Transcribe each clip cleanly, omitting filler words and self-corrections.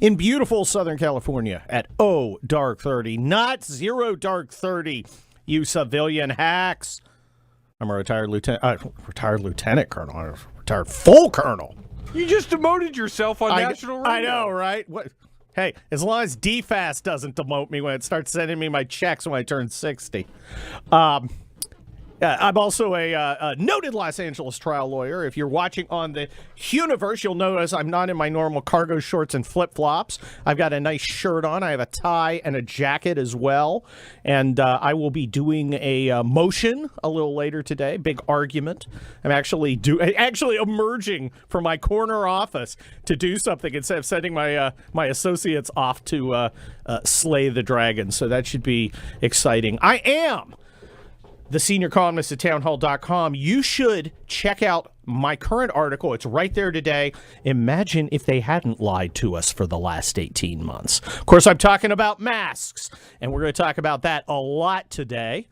in beautiful Southern California at dark 30, not 0 dark 30, you civilian hacks. I'm a retired lieutenant colonel, retired full colonel. You just demoted yourself on national radio. I know, right? What? Hey, as long as DFAS doesn't demote me when it starts sending me my checks when I turn 60. I'm also a noted Los Angeles trial lawyer. If you're watching on the Universe, you'll notice I'm not in my normal cargo shorts and flip-flops. I've got a nice shirt on. I have a tie and a jacket as well. And I will be doing a motion a little later today, big argument. I'm actually emerging from my corner office to do something instead of sending my associates off to slay the dragon. So that should be exciting. I am the senior columnist at townhall.com. You should check out my current article. It's right there today. Imagine if they hadn't lied to us for the last 18 months. Of course, I'm talking about masks, and we're going to talk about that a lot today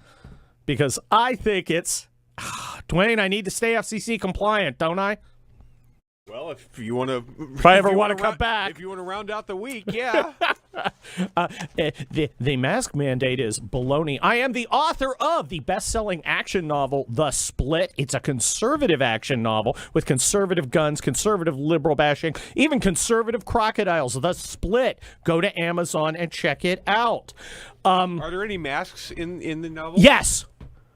because I think it's, Dwayne, I need to stay FCC compliant, don't I? Well, if you want to... If I ever want to come back. If you want to round out the week, yeah. The mask mandate is baloney. I am the author of the best-selling action novel, The Split. It's a conservative action novel with conservative guns, conservative liberal bashing, even conservative crocodiles. The Split. Go to Amazon and check it out. Are there any masks in the novel? Yes.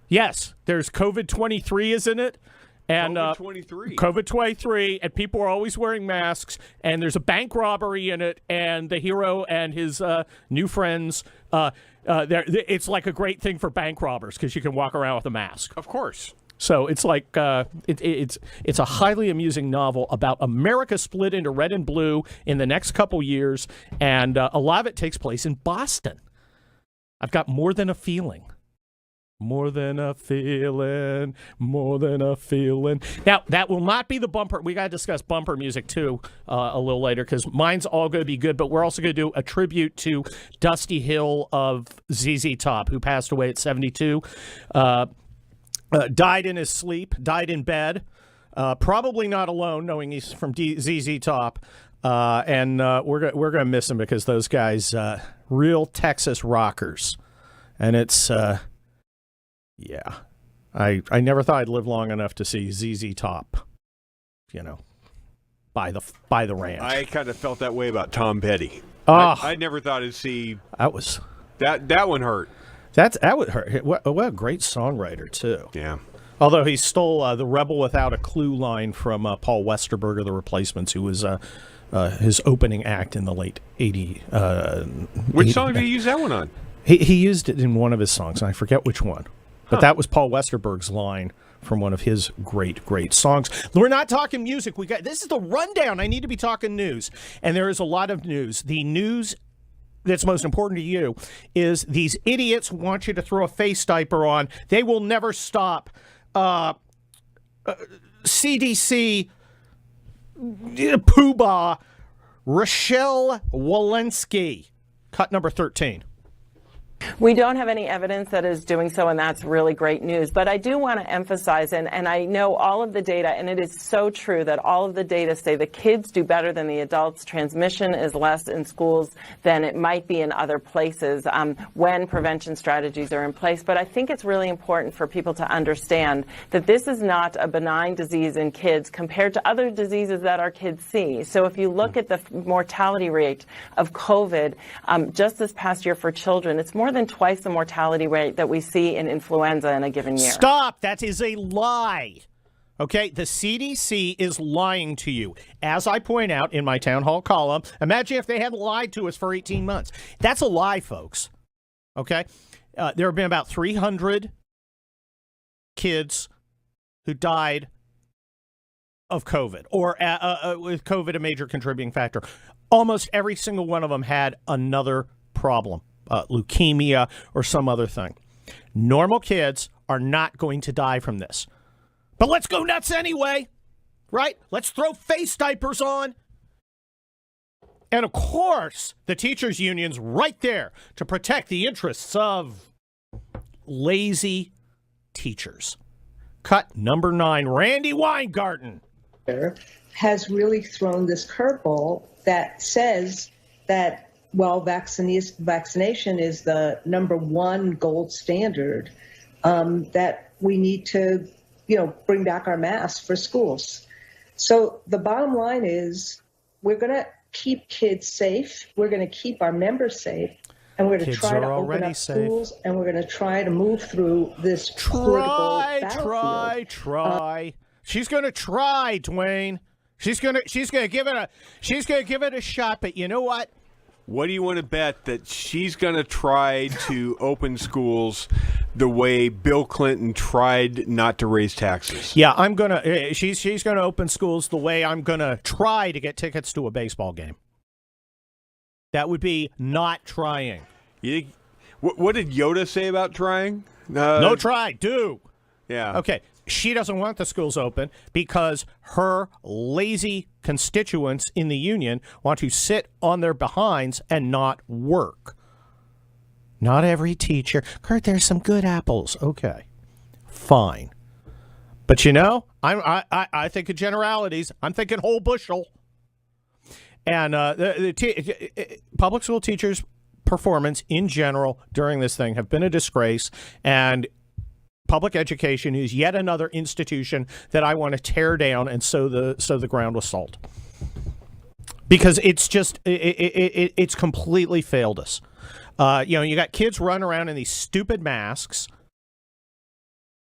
Yes. There's COVID-23, isn't it? And COVID-23, and people are always wearing masks, and there's a bank robbery in it, and the hero and his new friends, it's like a great thing for bank robbers because you can walk around with a mask. Of course. So it's like it's a highly amusing novel about America split into red and blue in the next couple years, and a lot of it takes place in Boston. I've got more than a feeling. More than a feeling, more than a feeling. Now, that will not be the bumper. We got to discuss bumper music, too, a little later, because mine's all going to be good, but we're also going to do a tribute to Dusty Hill of ZZ Top, who passed away at 72. Died in his sleep, died in bed, probably not alone, knowing he's from ZZ Top. And we're going to miss him because those guys, real Texas rockers. And it's... yeah, I never thought I'd live long enough to see ZZ Top, by the ranch. I kind of felt that way about Tom Petty. I never thought I'd see that one hurt. That would hurt. What a great songwriter too. Yeah. Although he stole the "Rebel Without a Clue" line from Paul Westerberg of the Replacements, who was his opening act in the late '80s. Which song did he use that one on? He used it in one of his songs, and I forget which one. But that was Paul Westerberg's line from one of his great songs. We're not talking music. This is the rundown. I need to be talking news. And there is a lot of news. The news that's most important to you is these idiots want you to throw a face diaper on. They will never stop. CDC poobah Rochelle Walensky, cut number 13. We don't have any evidence that is doing so, and that's really great news. But I do want to emphasize, and I know all of the data, and it is so true that all of the data say the kids do better than the adults. Transmission is less in schools than it might be in other places when prevention strategies are in place. But I think it's really important for people to understand that this is not a benign disease in kids compared to other diseases that our kids see. So if you look at the mortality rate of COVID just this past year for children, it's more than twice the mortality rate that we see in influenza in a given year. Stop! That is a lie. Okay, the CDC is lying to you. As I point out in my town hall column, imagine if they had lied to us for 18 months. That's a lie, folks. Okay? There have been about 300 kids who died of COVID, or with COVID a major contributing factor. Almost every single one of them had another problem. Leukemia or some other thing. Normal kids are not going to die from this. But let's go nuts anyway, right? Let's throw face diapers on. And of course, the teachers' union's right there to protect the interests of lazy teachers. Cut number 9, Randy Weingarten has really thrown this curveball that says that while vaccination is the number one gold standard, that we need to, bring back our masks for schools. So the bottom line is we're going to keep kids safe. We're going to keep our members safe. And we're going to try to open up schools, and we're going to try to move through this political battlefield. Try. She's going to try, Dwayne. She's going to give it a shot. But you know what? What do you want to bet that she's going to try to open schools the way Bill Clinton tried not to raise taxes? Yeah, I'm going to. She's going to open schools the way I'm going to try to get tickets to a baseball game. That would be not trying. What did Yoda say about trying? No try, do. Yeah. Okay. She doesn't want the schools open because her lazy constituents in the union want to sit on their behinds and not work. Not every teacher. Kurt, there's some good apples. Okay. Fine. But I think of generalities. I'm thinking whole bushel. And public school teachers' performance in general during this thing have been a disgrace. And public education is yet another institution that I want to tear down and sow the ground with salt. Because it's just it's completely failed us. You got kids running around in these stupid masks,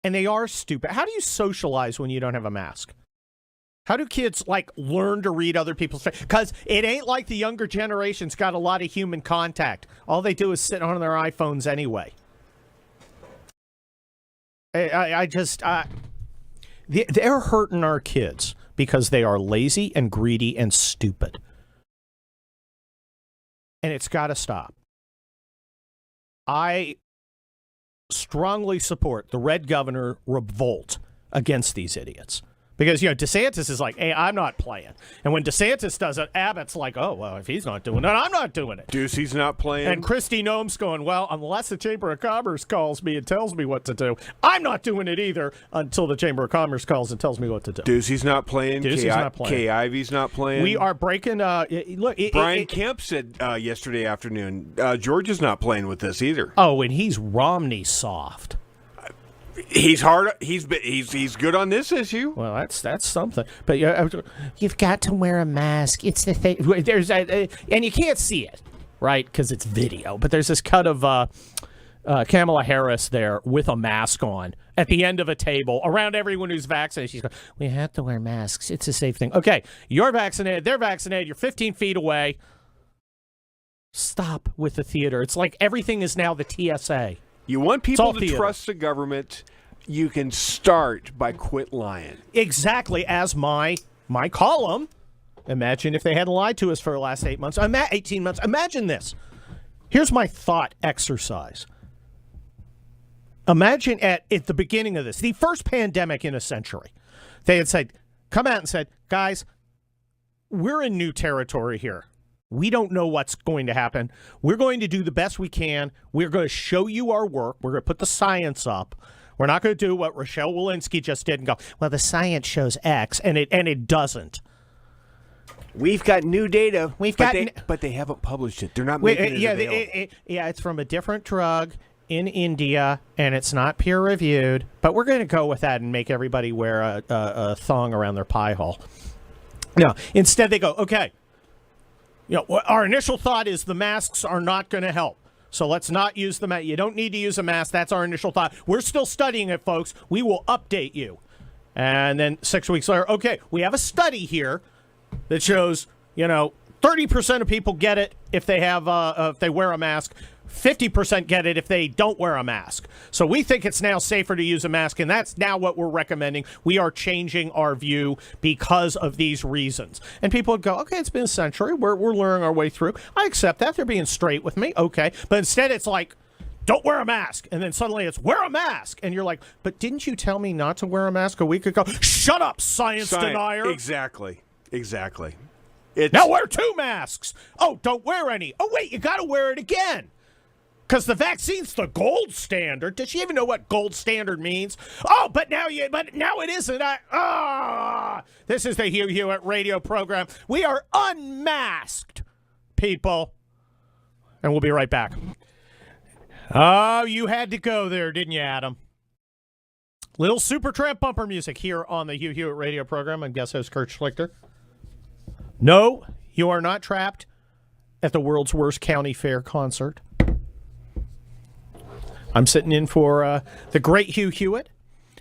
and they are stupid. How do you socialize when you don't have a mask? How do kids, learn to read other people's face? Because it ain't like the younger generation's got a lot of human contact. All they do is sit on their iPhones anyway. They're hurting our kids because they are lazy and greedy and stupid. And it's got to stop. I strongly support the red governor revolt against these idiots. Because, DeSantis is like, hey, I'm not playing. And when DeSantis does it, Abbott's like, oh, well, if he's not doing it, I'm not doing it. Ducey's not playing. And Kristi Noem's going, well, unless the Chamber of Commerce calls me and tells me what to do, I'm not doing it either until the Chamber of Commerce calls and tells me what to do. Ducey's not playing. Ducey's not playing. Kay Ivey's not playing. We are breaking. Brian Kemp said yesterday afternoon, Georgia's not playing with this either. Oh, and he's Romney soft. He's hard. He's good on this issue. Well, that's something. But you've got to wear a mask. It's the thing. There's and you can't see it, right? Because it's video. But there's this cut of Kamala Harris there with a mask on at the end of a table around everyone who's vaccinated. She's going, we have to wear masks. It's a safe thing. Okay, you're vaccinated. They're vaccinated. You're 15 feet away. Stop with the theater. It's like everything is now the TSA. You want people to trust the government, you can start by quit lying. Exactly, as my column. Imagine if they hadn't lied to us for the last 18 months. Imagine this. Here's my thought exercise. Imagine at the beginning of this, the first pandemic in a century, they had come out and said, guys, we're in new territory here. We don't know what's going to happen. We're going to do the best we can. We're going to show you our work. We're going to put the science up. We're not going to do what Rochelle Walensky just did and go, well, the science shows X, and it doesn't. We've got new data. But they haven't published it. They're not making it available. It's from a different drug in India, and it's not peer-reviewed. But we're going to go with that and make everybody wear a thong around their pie hole. No, instead they go, okay. Our initial thought is the masks are not going to help. So let's not use the mask. You don't need to use a mask. That's our initial thought. We're still studying it, folks. We will update you. And then 6 weeks later, okay, we have a study here that shows, 30% of people get it if they wear a mask. 50% get it if they don't wear a mask. So we think it's now safer to use a mask, and that's now what we're recommending. We are changing our view because of these reasons. And people would go, okay, it's been a century. We're learning our way through. I accept that. They're being straight with me. Okay. But instead it's like, don't wear a mask. And then suddenly it's wear a mask. And you're like, but didn't you tell me not to wear a mask a week ago? Shut up, science denier. Exactly. Now wear 2 masks. Oh, don't wear any. Oh, wait, you got to wear it again. Because the vaccine's the gold standard. Does she even know what gold standard means? Oh, but now it isn't. This is the Hugh Hewitt radio program. We are unmasked people. And we'll be right back. Oh, you had to go there, didn't you, Adam? Little Supertramp bumper music here on the Hugh Hewitt radio program. I'm guest host Kurt Schlichter. No, you are not trapped at the world's worst county fair concert. I'm sitting in for the great Hugh Hewitt.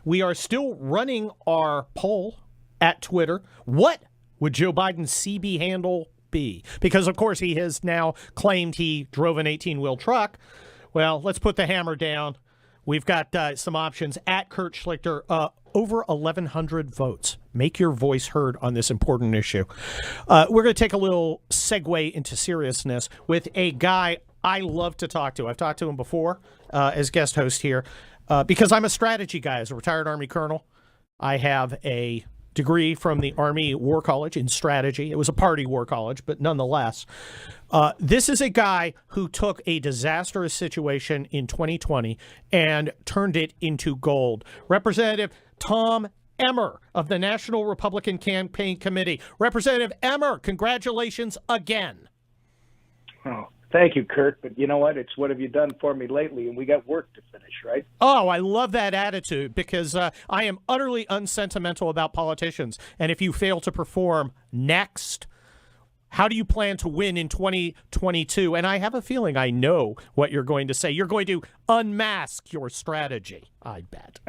We are still running our poll at Twitter. What would Joe Biden's CB handle be? Because, of course, he has now claimed he drove an 18-wheel truck. Well, let's put the hammer down. We've got some options at Kurt Schlichter. Over 1,100 votes. Make your voice heard on this important issue. We're going to take a little segue into seriousness with a guy I love to talk to. I've talked to him before as guest host here because I'm a strategy guy. As a retired Army colonel, I have a degree from the Army War College in strategy. It was a party war college, but nonetheless. This is a guy who took a disastrous situation in 2020 and turned it into gold. Representative Tom Emmer of the National Republican Campaign Committee. Representative Emmer, congratulations again. Oh, thank you, Kurt. But you know what? It's what have you done for me lately? And we got work to finish, right? Oh, I love that attitude because I am utterly unsentimental about politicians. And if you fail to perform next, how do you plan to win in 2022? And I have a feeling I know what you're going to say. You're going to unmask your strategy, I bet.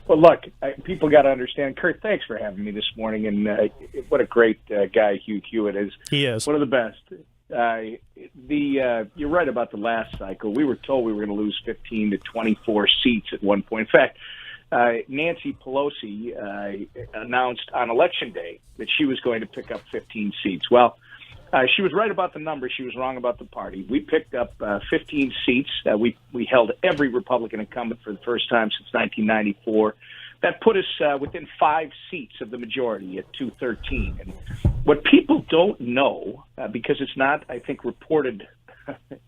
Well, look, people got to understand. Kurt, thanks for having me this morning. And what a great guy Hugh Hewitt is. He is. One of the best. You're right about the last cycle. We were told we were going to lose 15 to 24 seats at one point. In fact, Nancy Pelosi announced on Election Day that she was going to pick up 15 seats. Well, she was right about the number. She was wrong about the party. We picked up 15 seats. We held every Republican incumbent for the first time since 1994. That put us within 5 seats of the majority at 213. And what people don't know, because it's not, I think, reported,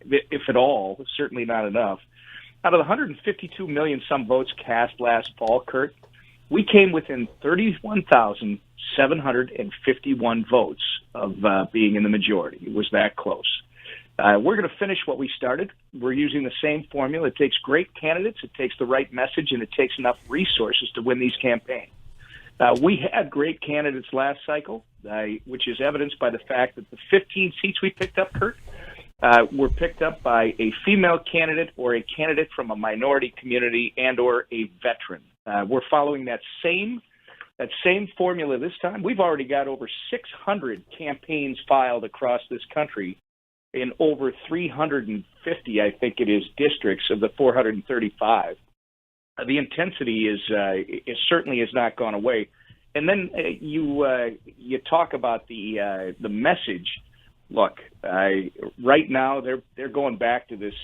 if at all, certainly not enough, out of the 152 million some votes cast last fall, Kurt, we came within 31,751 votes of being in the majority. It was that close. We're going to finish what we started. We're using the same formula. It takes great candidates, it takes the right message, and it takes enough resources to win these campaigns. We had great candidates last cycle, which is evidenced by the fact that the 15 seats we picked up, Kurt, were picked up by a female candidate or a candidate from a minority community and or a veteran. We're following that same formula this time. We've already got over 600 campaigns filed across this country in over 350, I think it is, districts of the 435. The intensity is certainly has not gone away. And then you talk about the message. Look, right now they're going back to this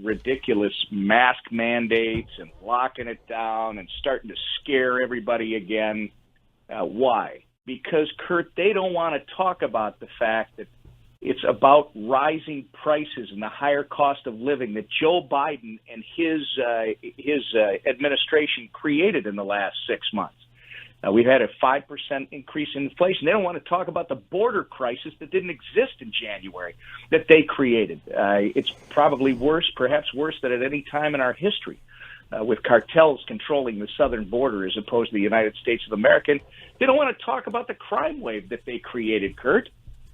ridiculous mask mandates and locking it down and starting to scare everybody again. Why? Because, Kurt, they don't want to talk about the fact that it's about rising prices and the higher cost of living that Joe Biden and his administration created in the last 6 months. We've had a 5% increase in inflation. They don't want to talk about the border crisis that didn't exist in January that they created. It's probably worse, perhaps worse than at any time in our history, with cartels controlling the southern border as opposed to the United States of America. They don't want to talk about the crime wave that they created, Kurt.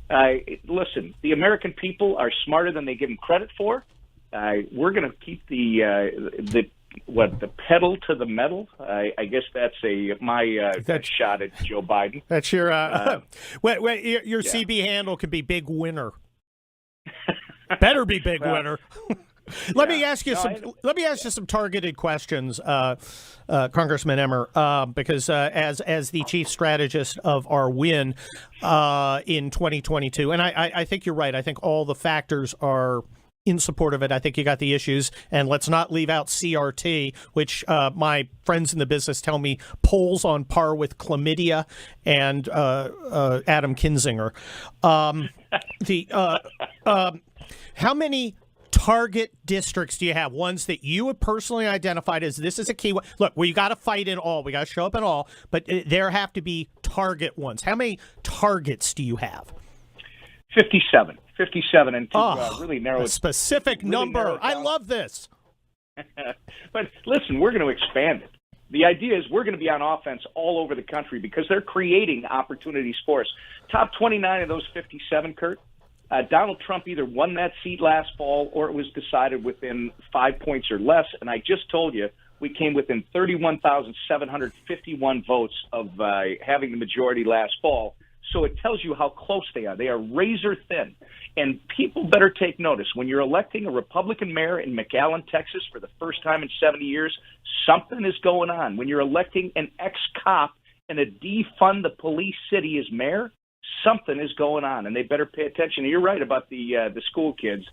Listen, the American people are smarter than they give them credit for. We're going to keep the pedal to the metal. I guess that's my shot at Joe Biden. That's your your CB handle could be Big Winner. Better be Big Winner. Let me ask you some targeted questions, Congressman Emmer, because as the chief strategist of our win in 2022, and I think you're right. I think all the factors are in support of it. I think you got the issues, and let's not leave out CRT, which my friends in the business tell me polls on par with chlamydia and Adam Kinzinger. How many target districts do you have? Ones that you have personally identified as this is a key one. Look, we got to fight in all. We got to show up in all, but there have to be target ones. How many targets do you have? 57. 57, and to really narrow a it. specific really number. narrow it I down. love this. But listen, we're going to expand it. The idea is we're going to be on offense all over the country because they're creating opportunities for us. Top 29 of those 57, Kurt, Donald Trump either won that seat last fall or it was decided within 5 points or less. And I just told you we came within 31,751 votes of having the majority last fall. So it tells you how close they are. They are razor thin. And people better take notice. When you're electing a Republican mayor in McAllen, Texas for the first time in 70 years, something is going on. When you're electing an ex-cop in a defund the police city as mayor, something is going on, and they better pay attention. And you're right about the school kids.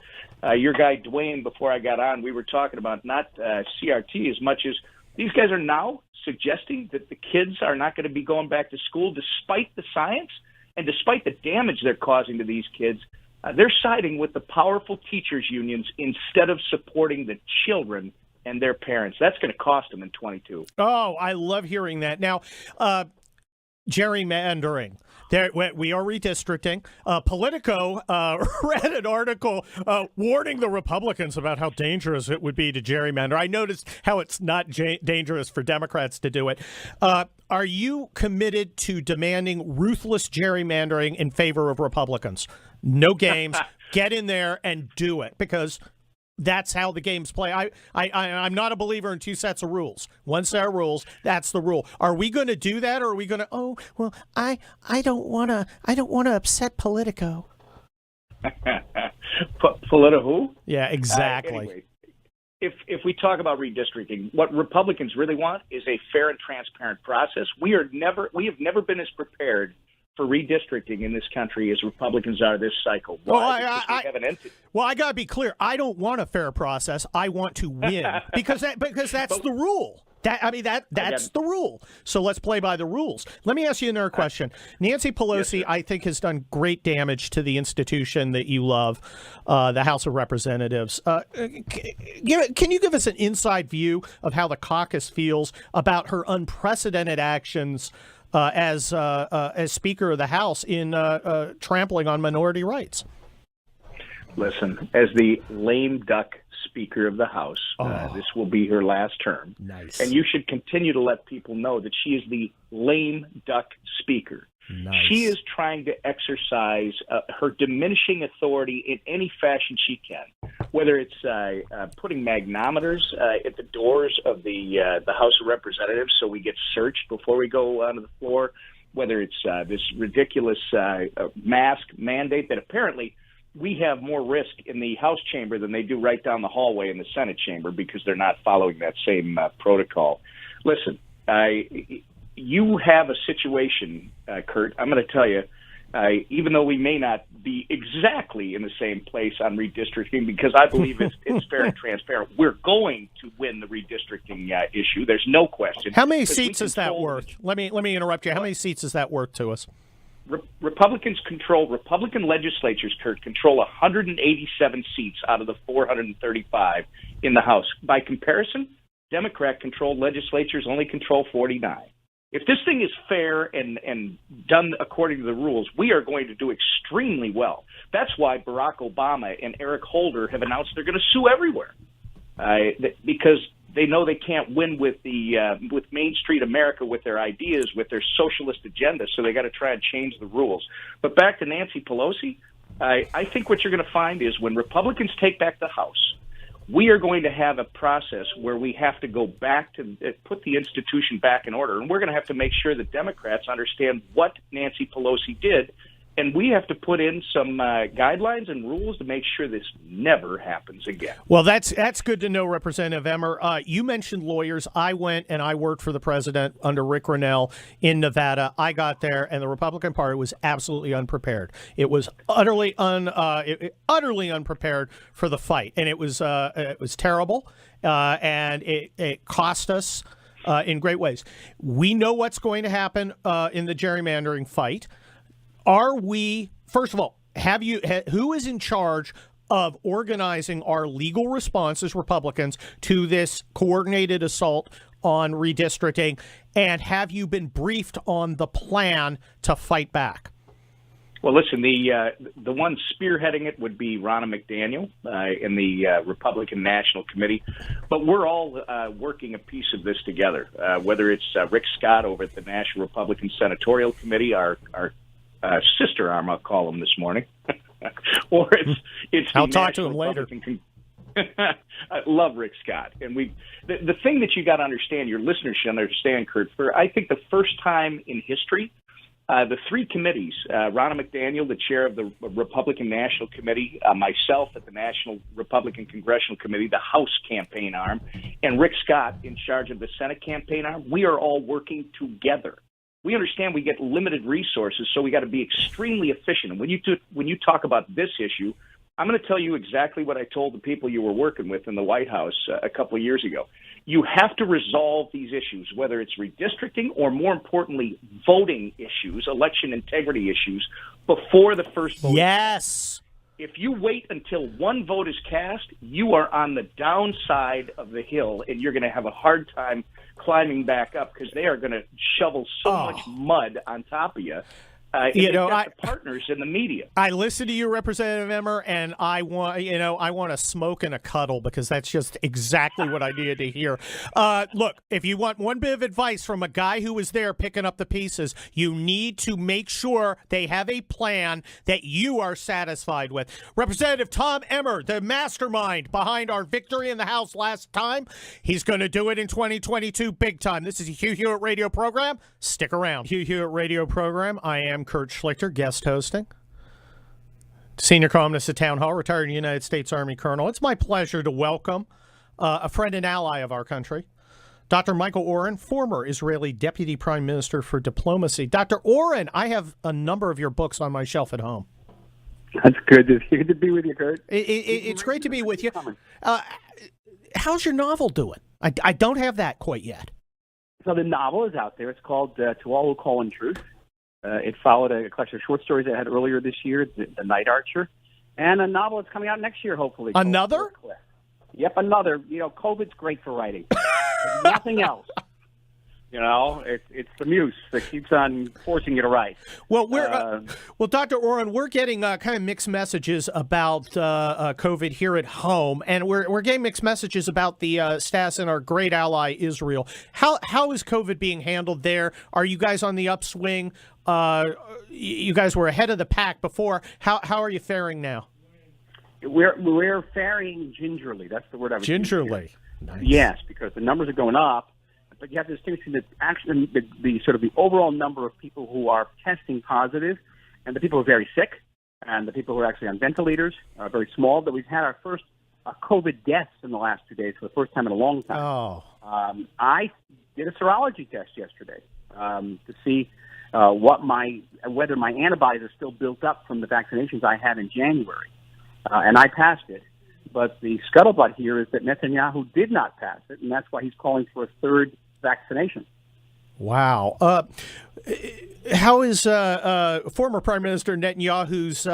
Your guy, Dwayne, before I got on, we were talking about not CRT as much as these guys are now suggesting that the kids are not going to be going back to school despite the science and despite the damage they're causing to these kids. They're siding with the powerful teachers' unions instead of supporting the children and their parents. That's going to cost them in 22. Oh, I love hearing that. Now, gerrymandering. There, we are redistricting. Politico read an article warning the Republicans about how dangerous it would be to gerrymander. I noticed how it's not dangerous for Democrats to do it. Are you committed to demanding ruthless gerrymandering in favor of Republicans? No games. Get in there and do it, because that's how the games play. I'm not a believer in two sets of rules. One set of rules, that's the rule. Are we going to do that, or are we going to? Oh, well, I don't want to upset Politico. Politico who? Yeah, exactly. Anyway, if we talk about redistricting, what Republicans really want is a fair and transparent process. We have never been as prepared for redistricting in this country as Republicans are this cycle. Why? Well, I got to be clear. I don't want a fair process. I want to win because that's the rule. That's the rule. So let's play by the rules. Let me ask you another question. Nancy Pelosi, yes, I think, has done great damage to the institution that you love, the House of Representatives. Can you give us an inside view of how the caucus feels about her unprecedented actions as Speaker of the House in trampling on minority rights? Listen, as the lame duck Speaker of the House, this will be her last term. Nice. And you should continue to let people know that she is the lame duck Speaker. Nice. She is trying to exercise her diminishing authority in any fashion she can, whether it's putting magnometers at the doors of the House of Representatives so we get searched before we go onto the floor, whether it's this ridiculous mask mandate that apparently we have more risk in the House chamber than they do right down the hallway in the Senate chamber because they're not following that same protocol. Listen, you have a situation, Kurt, I'm going to tell you, even though we may not be exactly in the same place on redistricting, because I believe it's fair and transparent, we're going to win the redistricting issue. There's no question. How many seats is that worth? Let me interrupt you. How many seats is that worth to us? Republican legislatures, Kurt, control 187 seats out of the 435 in the House. By comparison, Democrat-controlled legislatures only control 49. If this thing is fair and done according to the rules, we are going to do extremely well. That's why Barack Obama and Eric Holder have announced they're going to sue everywhere because they know they can't win with Main Street America with their ideas, with their socialist agenda, so they got to try and change the rules. But back to Nancy Pelosi, I think what you're going to find is when Republicans take back the House, we are going to have a process where we have to go back to put the institution back in order. And we're going to have to make sure that Democrats understand what Nancy Pelosi did. And we have to put in some guidelines and rules to make sure this never happens again. Well, that's good to know, Representative Emmer. You mentioned lawyers. I went and I worked for the president under Rick Grinnell in Nevada. I got there, and the Republican Party was absolutely unprepared. It was utterly unprepared for the fight, and it was terrible, and it cost us in great ways. We know what's going to happen in the gerrymandering fight. Are we, first of all, who is in charge of organizing our legal response as Republicans to this coordinated assault on redistricting? And have you been briefed on the plan to fight back? Well, listen, the one spearheading it would be Ronna McDaniel in the Republican National Committee, but we're all working a piece of this together. Whether it's Rick Scott over at the National Republican Senatorial Committee, our sister arm, I'll call him this morning, or it's I'll talk to him later. I love Rick Scott, and the thing that you got to understand, your listeners should understand, Kurt. For I think the first time in history. The three committees, Ronna McDaniel, the chair of the Republican National Committee, myself at the National Republican Congressional Committee, the House campaign arm, and Rick Scott in charge of the Senate campaign arm, we are all working together. We understand we get limited resources, so we got to be extremely efficient. And when you talk about this issue, I'm going to tell you exactly what I told the people you were working with in the White House a couple of years ago. You have to resolve these issues, whether it's redistricting or, more importantly, voting issues, election integrity issues, before the first vote. Yes. If you wait until one vote is cast, you are on the downside of the hill, and you're going to have a hard time climbing back up because they are going to shovel so much mud on top of you. The partners in the media. I listen to you, Representative Emmer, and I want to smoke and a cuddle because that's just exactly what I needed to hear. Look, if you want one bit of advice from a guy who was there picking up the pieces, you need to make sure they have a plan that you are satisfied with. Representative Tom Emmer, the mastermind behind our victory in the House last time, he's going to do it in 2022 big time. This is a Hugh Hewitt radio program. Stick around. Hugh Hewitt radio program. I am Kurt Schlichter, guest hosting. Senior columnist at Town Hall, retired United States Army colonel. It's my pleasure to welcome a friend and ally of our country, Dr. Michael Oren, former Israeli Deputy Prime Minister for Diplomacy. Dr. Oren, I have a number of your books on my shelf at home. That's good. It's good to be with you, Kurt. It's great to be with you. How's your novel doing? I don't have that quite yet. So the novel is out there. It's called To All Who Call in Truth. It followed a collection of short stories I had earlier this year, The Night Archer, and a novel that's coming out next year, hopefully. Another? Yep, another. COVID's great for writing. There's nothing else. It's the muse that keeps on forcing you to write. Well, Dr. Oren, we're getting kind of mixed messages about COVID here at home, and we're getting mixed messages about the status in our great ally Israel. How is COVID being handled there? Are you guys on the upswing? You guys were ahead of the pack before. How are you faring now? We're faring gingerly. That's the word I was using. Gingerly. Nice. Yes, because the numbers are going up. But you have to distinguish that actually the sort of the overall number of people who are testing positive and the people who are very sick and the people who are actually on ventilators are very small. But we've had our first COVID deaths in the last 2 days for the first time in a long time. Oh. I did a serology test yesterday to see whether my antibodies are still built up from the vaccinations I had in January. And I passed it. But the scuttlebutt here is that Netanyahu did not pass it, and that's why he's calling for a third vaccination. Wow. How is former Prime Minister Netanyahu's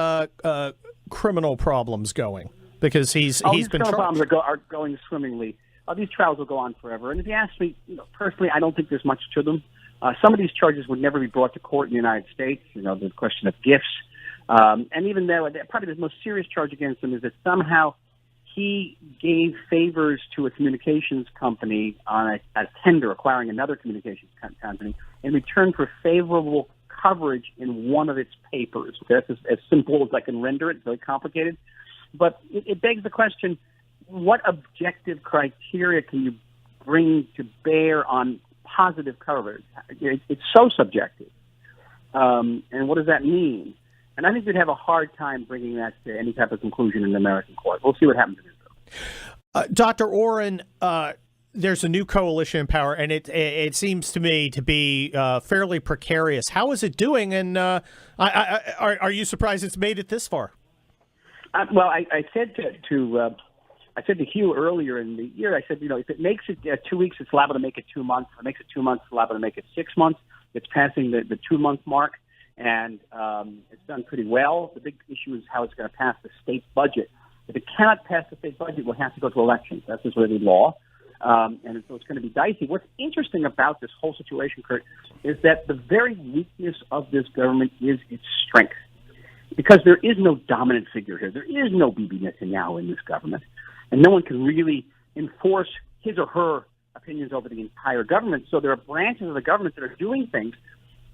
criminal problems going? Because he's been criminal problems are going swimmingly. These trials will go on forever. And if you ask me, personally, I don't think there's much to them. Some of these charges would never be brought to court in the United States. The question of gifts. And even though probably the most serious charge against him is that somehow he gave favors to a communications company on a tender acquiring another communications company in return for favorable coverage in one of its papers. That's as simple as I can render it. It's very complicated. But it begs the question, what objective criteria can you bring to bear on positive coverage? It's so subjective. And what does that mean? And I think we'd have a hard time bringing that to any type of conclusion in the American court. We'll see what happens in Israel. Dr. Oren, there's a new coalition in power, and it seems to me to be fairly precarious. How is it doing? And are you surprised it's made it this far? Well, I said to Hugh earlier in the year, I said, if it makes it 2 weeks, it's liable to make it 2 months. If it makes it 2 months, it's liable to make it 6 months. It's passing the 2 month mark. And it's done pretty well. The big issue is how it's going to pass the state budget. If it cannot pass the state budget, we'll have to go to elections. That's Israeli law. And so it's going to be dicey. What's interesting about this whole situation, Kurt, is that the very weakness of this government is its strength. because there is no dominant figure here. There is no Bibi Netanyahu in this government, and no one can really enforce his or her opinions over the entire government. So there are branches of the government that are doing things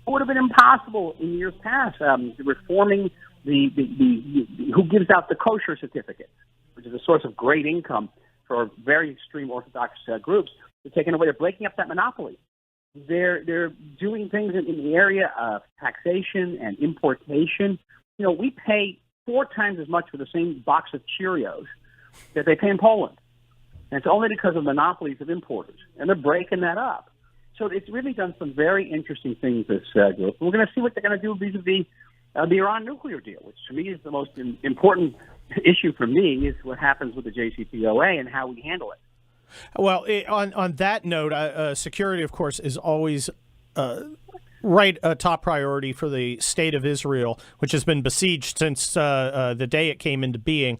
that would have been impossible in years past. Reforming who gives out the kosher certificate, which is a source of great income for very extreme Orthodox groups. They're taking away. They're breaking up that monopoly. They're doing things in the area of taxation and importation. You know, we pay 4 times as much for the same box of Cheerios that they pay in Poland. And it's only because of monopolies of importers. And they're breaking that up. So it's really done some very interesting things, this group. We're going to see what they're going to do vis-a-vis the Iran nuclear deal, which to me is the most important issue for me, is what happens with the JCPOA and how we handle it. Well, on that note, security, of course, is always a top priority for the state of Israel, which has been besieged since the day it came into being.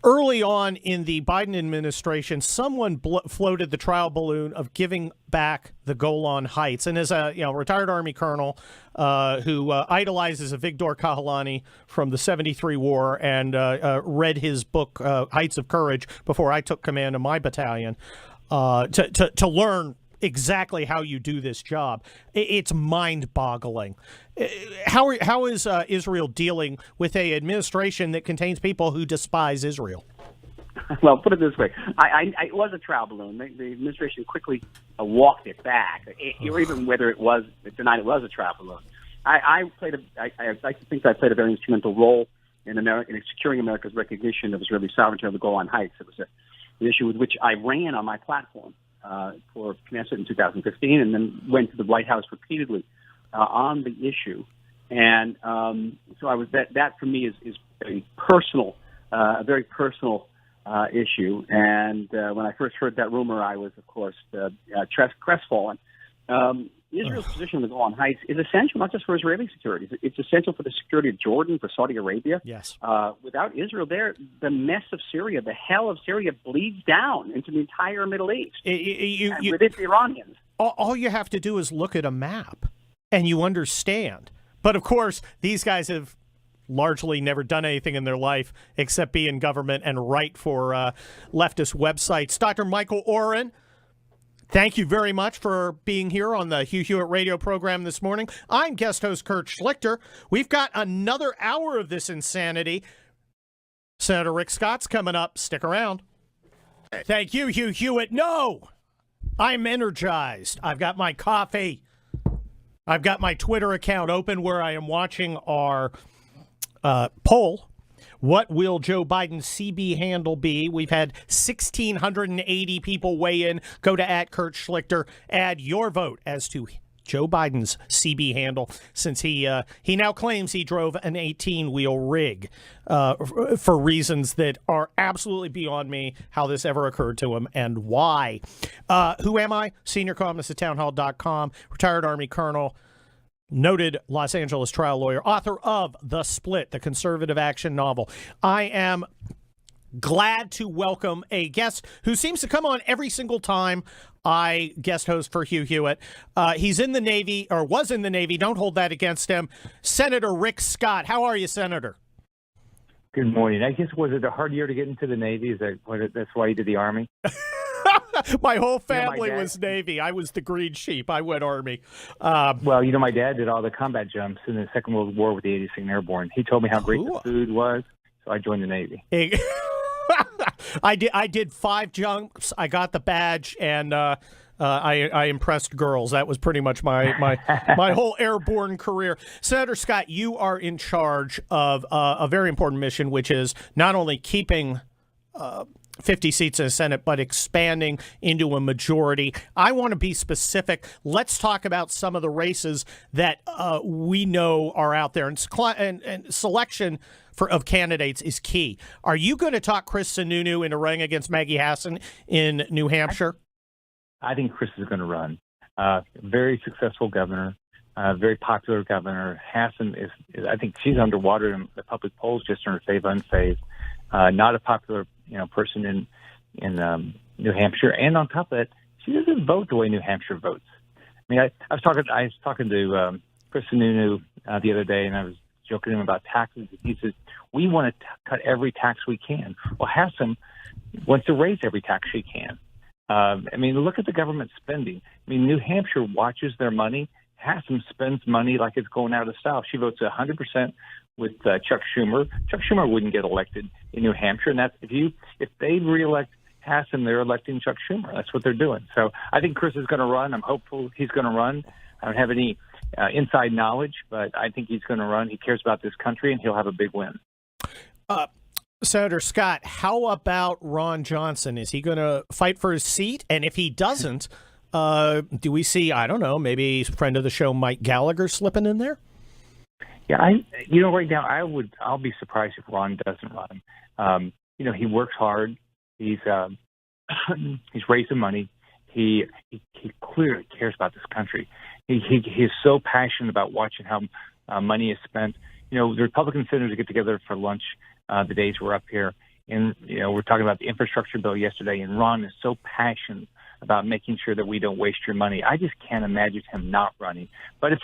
Early on in the Biden administration, someone floated the trial balloon of giving back the Golan Heights. And as a retired Army colonel who idolizes Avigdor Kahalani from the 73 war and read his book, Heights of Courage, before I took command of my battalion, to learn exactly how you do this job. It's mind-boggling. How is Israel dealing with an administration that contains people who despise Israel? Well, put it this way. It was a trial balloon. The administration quickly walked it back, or even whether it denied it was a trial balloon. I like to think that I played a very instrumental role in securing America's recognition of Israeli sovereignty on the Golan Heights. It was an issue with which I ran on my platform for Knesset in 2015, and then went to the White House repeatedly on the issue. And so I was that for me is a very personal issue. And when I first heard that rumor, I was, of course, crestfallen. Israel's position on the Golan Heights is essential not just for Israeli security. It's essential for the security of Jordan, for Saudi Arabia. Yes. Without Israel there, the mess of Syria, the hell of Syria, bleeds down into the entire Middle East. With it, the Iranians. All you have to do is look at a map, and you understand. But, of course, these guys have largely never done anything in their life except be in government and write for leftist websites. Dr. Michael Oren, thank you very much for being here on the Hugh Hewitt radio program this morning. I'm guest host Kurt Schlichter. We've got another hour of this insanity. Senator Rick Scott's coming up. Stick around. Thank you, Hugh Hewitt. No, I'm energized. I've got my coffee. I've got my Twitter account open where I am watching our poll. What will Joe Biden's CB handle be? We've had 1,680 people weigh in. Go to @Kurt Schlichter. Add your vote as to Joe Biden's CB handle, since he now claims he drove an 18-wheel rig for reasons that are absolutely beyond me, how this ever occurred to him and why. Who am I? Senior columnist at townhall.com, retired Army colonel, noted Los Angeles trial lawyer, author of The Split, the conservative action novel. I am glad to welcome a guest who seems to come on every single time I guest host for Hugh Hewitt. He's in the Navy, or was in the Navy. Don't hold that against him. Senator Rick Scott. How are you, Senator? Good morning. I guess, was it a hard year to get into the Navy? That's why you did the Army? My whole family was Navy. I was the green sheep. I went Army. Well, my dad did all the combat jumps in the Second World War with the 82nd Airborne. He told me how great the food was, so I joined the Navy. I did 5 jumps. I got the badge, and I impressed girls. That was pretty much my whole airborne career. Senator Scott, you are in charge of a very important mission, which is not only keeping 50 seats in the Senate, but expanding into a majority. I want to be specific. Let's talk about some of the races that we know are out there, and selection of candidates is key. Are you going to talk Chris Sununu into running against Maggie Hassan in New Hampshire? I think Chris is going to run. Very successful governor, very popular governor. Hassan is I think she's underwater in the public polls, just in her favor, unsafe. Not a popular person in New Hampshire, and on top of that, she doesn't vote the way New Hampshire votes. I mean, I was talking to Chris Sununu the other day, and I was joking to him about taxes. He says, we want to cut every tax we can. Well, Hassan wants to raise every tax she can. I mean, look at the government spending. I mean, New Hampshire watches their money. Hassan spends money like it's going out of style. She votes 100% with Chuck Schumer. Chuck Schumer wouldn't get elected in New Hampshire, and that's if they reelect Hassan, they're electing Chuck Schumer. That's what they're doing. So I think Chris is going to run. I'm hopeful he's going to run. I don't have any inside knowledge, but I think he's going to run. He cares about this country, and he'll have a big win. Senator Scott, how about Ron Johnson? Is he going to fight for his seat? And if he doesn't, do we see, I don't know, maybe friend of the show Mike Gallagher slipping in there? Yeah, right now I'll be surprised if Ron doesn't run. He works hard. He's raising money. He clearly cares about this country. He is so passionate about watching how money is spent. The Republican senators get together for lunch the days we're up here, and we're talking about the infrastructure bill yesterday, and Ron is so passionate about making sure that we don't waste your money. I just can't imagine him not running. But if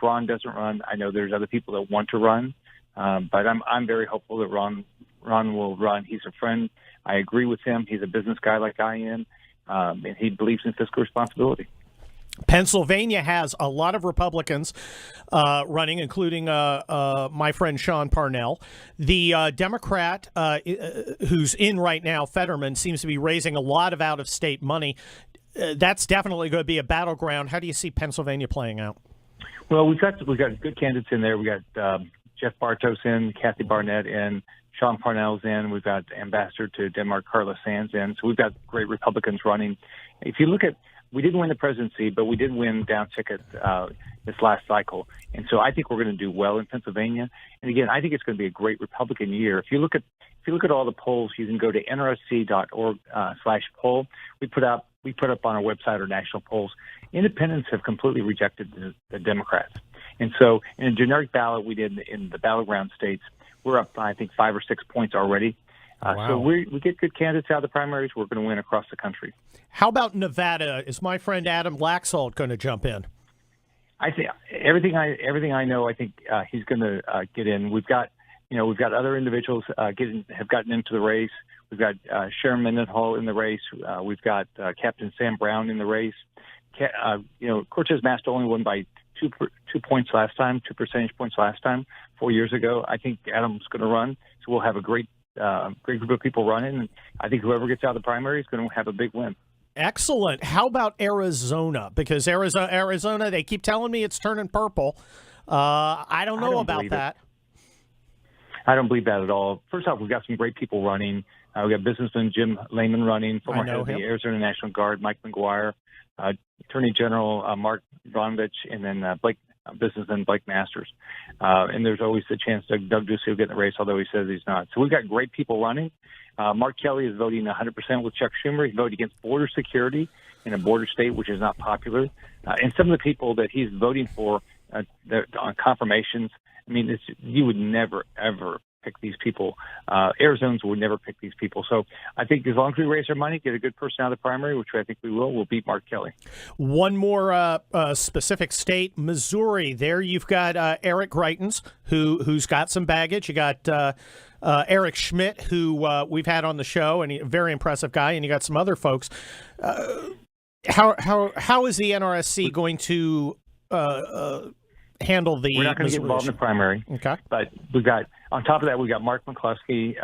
Ron doesn't run, I know there's other people that want to run, but I'm very hopeful that Ron will run. He's a friend. I agree with him. He's a business guy like I am, and he believes in fiscal responsibility. Pennsylvania has a lot of Republicans running, including my friend Sean Parnell. The Democrat who's in right now, Fetterman, seems to be raising a lot of out-of-state money. That's definitely going to be a battleground. How do you see Pennsylvania playing out? Well, we've got good candidates in there. We got Jeff Bartos in, Kathy Barnett in, Sean Parnell's in. We've got Ambassador to Denmark, Carla Sands in. So we've got great Republicans running. If you look at, we didn't win the presidency, but we did win down ticket this last cycle. And so I think we're going to do well in Pennsylvania. And again, I think it's going to be a great Republican year. If you look at all the polls, you can go to nrsc.org/poll. We put up on our website our national polls. Independents have completely rejected the Democrats. And so in a generic ballot we did in the battleground states, we're up, I think, 5 or 6 points already. Wow. So we get good candidates out of the primaries. We're going to win across the country. How about Nevada? Is my friend Adam Laxalt going to jump in? I think everything I know, I think he's going to get in. We've got other individuals have gotten into the race. We've got Sharon Mendenhall in the race. We've got Captain Sam Brown in the race. Cortez Masto only won by 2 points last time, 2 percentage points last time, 4 years ago. I think Adam's going to run, so we'll have a great group of people running. And I think whoever gets out of the primary is going to have a big win. Excellent. How about Arizona? Because Arizona, they keep telling me it's turning purple. I don't know about that. I don't believe that at all. First off, we've got some great people running. We've got businessman Jim Lehman running, former head of the Arizona National Guard, Mike McGuire, Attorney General Mark Vonovich, and then businessman Blake Masters. And there's always the chance that Doug Ducey will get in the race, although he says he's not. So we've got great people running. Mark Kelly is voting 100% with Chuck Schumer. He voted against border security in a border state, which is not popular. And some of the people that he's voting for on confirmations, I mean, you would never, ever pick these people. Arizonans would never pick these people. So I think as long as we raise our money, get a good person out of the primary, which I think we will, we'll beat Mark Kelly. One more specific state, Missouri. There you've got Eric Greitens, who's got some baggage. You got Eric Schmidt, who we've had on the show, and a very impressive guy, and you got some other folks. How is the NRSC going to handle the? We're not going to get involved in the primary. Okay. But we've got, on top of that, we've got Mark McCluskey.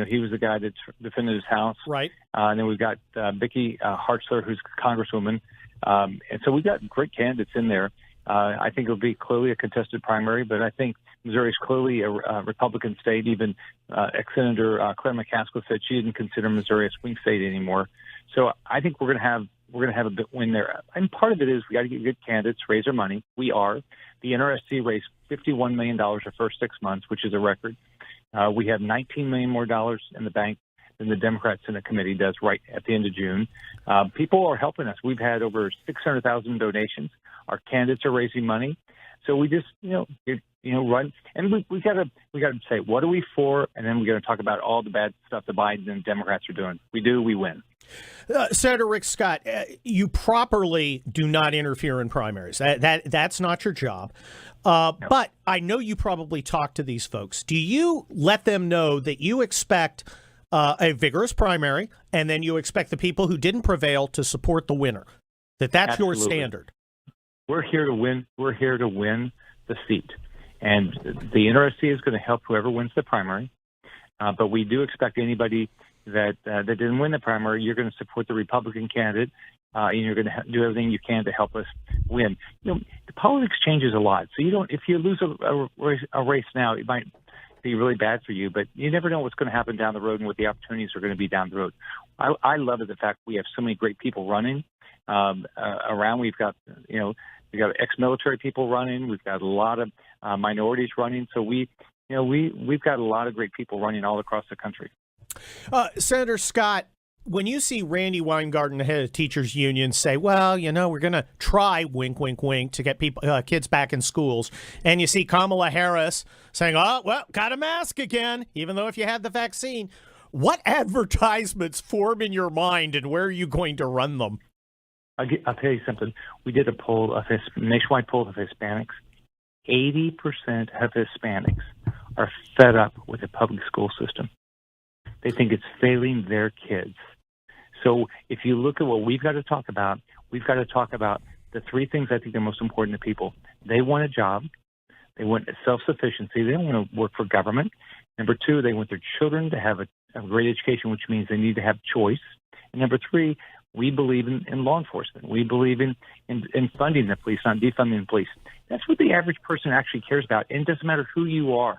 He was the guy that defended his house. Right. And then we've got Vicki Hartzler, who's a congresswoman. And so we've got great candidates in there. I think it'll be clearly a contested primary, but I think Missouri is clearly a Republican state. Even ex-Senator Claire McCaskill said she didn't consider Missouri a swing state anymore. So I think we're going to have a big win there. And part of it is we got to get good candidates, raise our money. We are. The NRSC raised $51 million the first 6 months, which is a record. We have $19 million more dollars in the bank than the Democrat Senate Committee does right at the end of June. People are helping us. We've had over 600,000 donations. Our candidates are raising money. So we just, run. And we got to say, what are we for? And then we got to talk about all the bad stuff the Biden and Democrats are doing. We win. Senator Rick Scott, you properly do not interfere in primaries. That's not your job. But I know you probably talk to these folks. Do you let them know that you expect a vigorous primary, and then you expect the people who didn't prevail to support the winner? That's Absolutely. your standard. We're here to win. We're here to win the seat, and the NRSC is going to help whoever wins the primary. But we do expect anybody that didn't win the primary, you're going to support the Republican candidate, and you're going to do everything you can to help us win. You know, the politics changes a lot, so you don't. If you lose a race now, it might be really bad for you, but you never know what's going to happen down the road and what the opportunities are going to be down the road. I love the fact we have so many great people running around. We've got ex-military people running. We've got a lot of minorities running. So we've got a lot of great people running all across the country. Senator Scott, when you see Randy Weingarten, the head of teachers union, say, well, we're going to try, wink, wink, wink, to get kids back in schools, and you see Kamala Harris saying, oh, well, got a mask again, even though if you had the vaccine, what advertisements form in your mind, and where are you going to run them? I'll tell you something. We did a nationwide poll of Hispanics. 80% of Hispanics are fed up with the public school system. They think it's failing their kids. So if you look at what we've got to talk about the three things I think are most important to people. They want a job. They want self-sufficiency. They don't want to work for government. Number two, they want their children to have a great education, which means they need to have choice. And number three, we believe in law enforcement. We believe in funding the police, not defunding the police. That's what the average person actually cares about. And it doesn't matter who you are.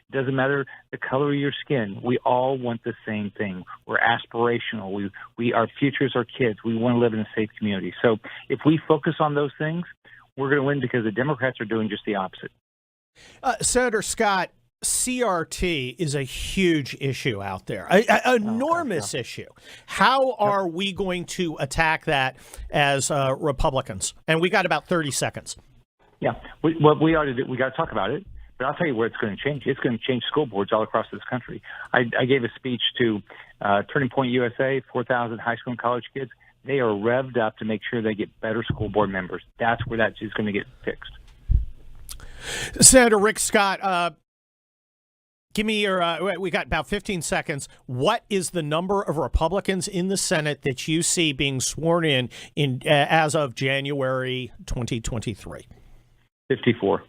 It doesn't matter the color of your skin. We all want the same thing. We're aspirational. Our future is our kids. We want to live in a safe community. So if we focus on those things, we're going to win, because the Democrats are doing just the opposite. Senator Scott, CRT is a huge issue out there, an enormous issue. How are we going to attack that as Republicans? And we got about 30 seconds. Yeah, what we ought to do, we got to talk about it. But I'll tell you where it's going to change. It's going to change school boards all across this country. I gave a speech to Turning Point USA, 4,000 high school and college kids. They are revved up to make sure they get better school board members. That's where that is going to get fixed. Senator Rick Scott, give me your, we got about 15 seconds. What is the number of Republicans in the Senate that you see being sworn in as of January 2023? 54.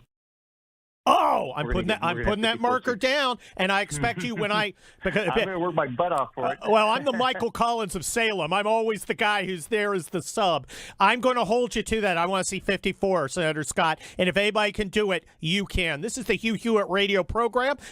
Oh, I'm putting that marker down, and I expect you when I'm going to work my butt off for it. Well, I'm the Michael Collins of Salem. I'm always the guy who's there as the sub. I'm going to hold you to that. I want to see 54, Senator Scott, and if anybody can do it, you can. This is the Hugh Hewitt radio program.